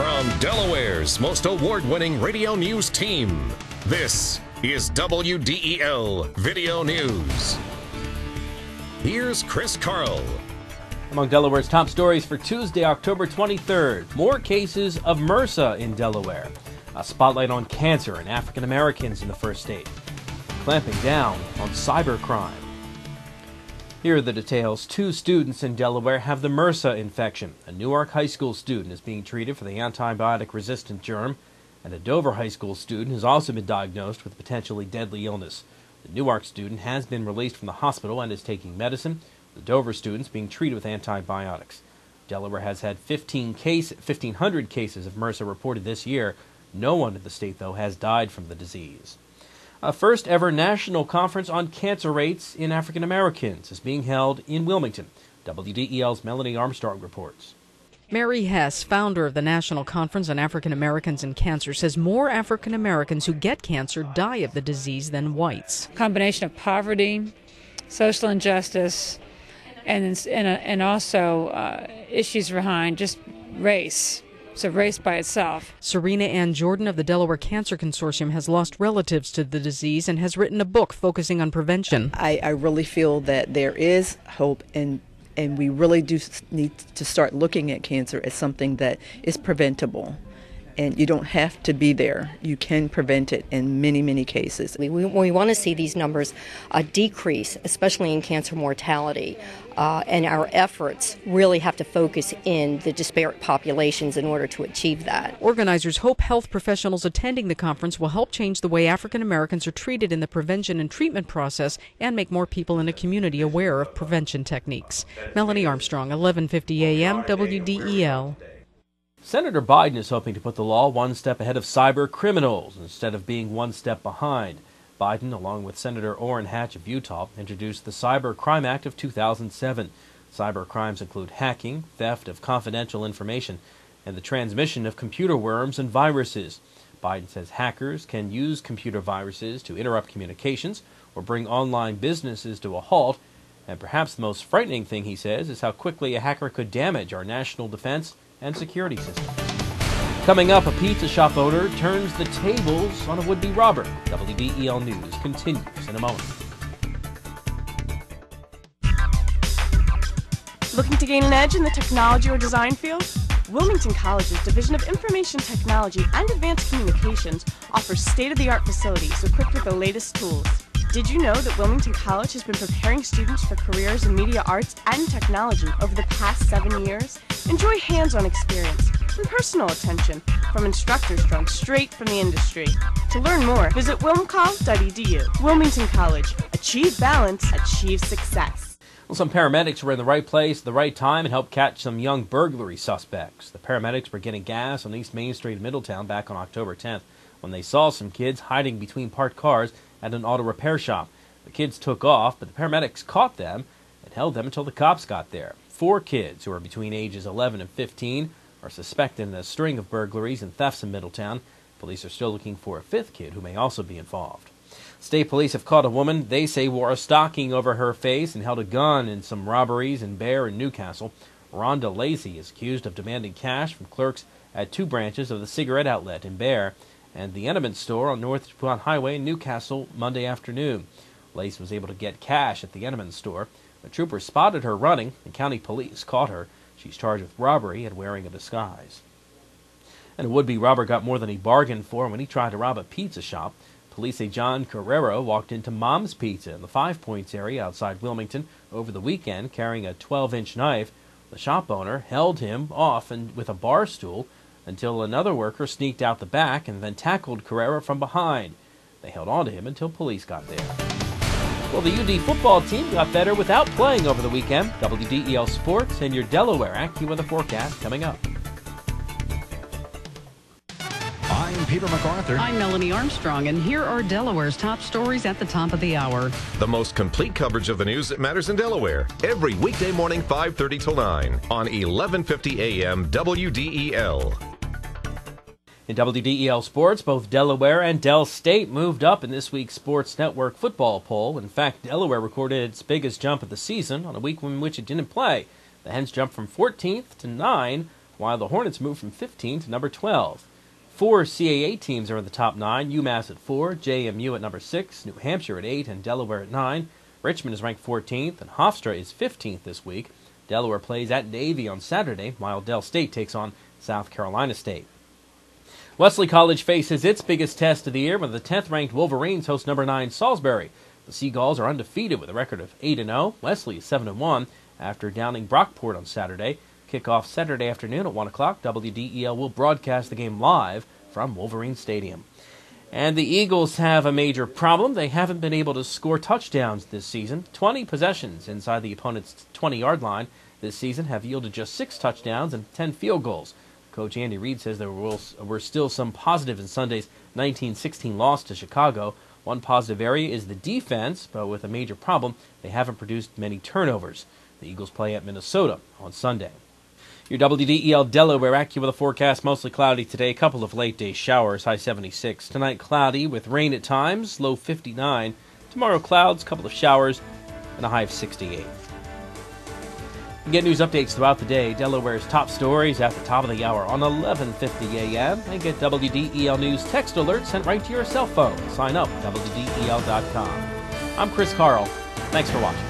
From Delaware's most award-winning radio news team, this is WDEL Video News. Here's Chris Carl. Among Delaware's top stories for Tuesday, October 23rd, more cases of MRSA in Delaware. A spotlight on cancer and African Americans in the first state. Clamping down on cybercrime. Here are the details. 2 students in Delaware have the MRSA infection. A Newark High School student is being treated for the antibiotic-resistant germ, and a Dover High School student has also been diagnosed with potentially deadly illness. The Newark student has been released from the hospital and is taking medicine. The Dover student's being treated with antibiotics. Delaware has had 1,500 cases of MRSA reported this year. No one in the state, though, has died from the disease. A first ever national conference on cancer rates in African Americans is being held in Wilmington. WDEL's Melanie Armstrong reports. Mary Hess, founder of the National Conference on African Americans and Cancer, says more African Americans who get cancer die of the disease than whites. Combination of poverty, social injustice, and also issues behind just race. So race by itself. Serena Ann Jordan of the Delaware Cancer Consortium has lost relatives to the disease and has written a book focusing on prevention. I really feel that there is hope, and we really do need to start looking at cancer as something that is preventable. And you don't have to be there. You can prevent it in many, many cases. We want to see these numbers decrease, especially in cancer mortality. And our efforts really have to focus in the disparate populations in order to achieve that. Organizers hope health professionals attending the conference will help change the way African Americans are treated in the prevention and treatment process and make more people in the community aware of prevention techniques. Melanie Armstrong, 1150 AM, WDEL. Senator Biden is hoping to put the law one step ahead of cyber criminals instead of being one step behind. Biden, along with Senator Orrin Hatch of Utah, introduced the Cyber Crime Act of 2007. Cyber crimes include hacking, theft of confidential information, and the transmission of computer worms and viruses. Biden says hackers can use computer viruses to interrupt communications or bring online businesses to a halt. And perhaps the most frightening thing, he says, is how quickly a hacker could damage our national defense and security system. Coming up, a pizza shop owner turns the tables on a would-be robber. WDEL News continues in a moment. Looking to gain an edge in the technology or design field? Wilmington College's Division of Information Technology and Advanced Communications offers state-of-the-art facilities equipped with the latest tools. Did you know that Wilmington College has been preparing students for careers in media arts and technology over the past 7 years? Enjoy hands-on experience and personal attention from instructors drawn straight from the industry. To learn more, visit wilmcol.edu. Wilmington College. Achieve balance, achieve success. Well, some paramedics were in the right place at the right time and helped catch some young burglary suspects. The paramedics were getting gas on East Main Street in Middletown back on October 10th when they saw some kids hiding between parked cars at an auto repair shop. The kids took off, but the paramedics caught them and held them until the cops got there. 4 kids who are between ages 11 and 15 are suspected in a string of burglaries and thefts in Middletown. Police are still looking for a 5th kid who may also be involved. State police have caught a woman they say wore a stocking over her face and held a gun in some robberies in Bear and Newcastle. Rhonda Lacey is accused of demanding cash from clerks at 2 branches of the cigarette outlet in Bear and the Enement store on North DuPont Highway in Newcastle Monday afternoon. Lace was able to get cash at the Enement store. A trooper spotted her running, and county police caught her. She's charged with robbery and wearing a disguise. And a would-be robber got more than he bargained for when he tried to rob a pizza shop. Police say John Carrero walked into Mom's Pizza in the 5 Points area outside Wilmington over the weekend carrying a 12-inch knife. The shop owner held him off with a bar stool until another worker sneaked out the back and then tackled Carrera from behind. They held on to him until police got there. Well, the UD football team got better without playing over the weekend. WDEL Sports and your Delaware AccuWeather forecast coming up. I'm Peter MacArthur. I'm Melanie Armstrong, and here are Delaware's top stories at the top of the hour. The most complete coverage of the news that matters in Delaware. Every weekday morning, 5:30 till 9 on 1150 AM WDEL. In WDEL Sports, both Delaware and Del State moved up in this week's Sports Network football poll. In fact, Delaware recorded its biggest jump of the season on a week in which it didn't play. The Hens jumped from 14th to 9, while the Hornets move from 15 to number 12. 4 CAA teams are in the top 9, UMass at 4, JMU at number 6, New Hampshire at 8, and Delaware at 9. Richmond is ranked 14th, and Hofstra is 15th this week. Delaware plays at Navy on Saturday, while Del State takes on South Carolina State. Wesley College faces its biggest test of the year when the 10th-ranked Wolverines host number 9 Salisbury. The Seagulls are undefeated with a record of 8-0. Wesley is 7-1 after downing Brockport on Saturday. Kickoff Saturday afternoon at 1 o'clock. WDEL will broadcast the game live from Wolverine Stadium. And the Eagles have a major problem. They haven't been able to score touchdowns this season. 20 possessions inside the opponent's 20-yard line this season have yielded just 6 touchdowns and 10 field goals. Coach Andy Reid says there were still some positives in Sunday's 19-16 loss to Chicago. One positive area is the defense, but with a major problem, they haven't produced many turnovers. The Eagles play at Minnesota on Sunday. Your WDEL Delaware AccuWeather forecast, mostly cloudy today, a couple of late-day showers, high 76. Tonight, cloudy with rain at times, low 59. Tomorrow, clouds, couple of showers, and a high of 68. You can get news updates throughout the day, Delaware's top stories at the top of the hour on 11:50 a.m. And get WDEL News text alerts sent right to your cell phone. Sign up at WDEL.com. I'm Chris Carl. Thanks for watching.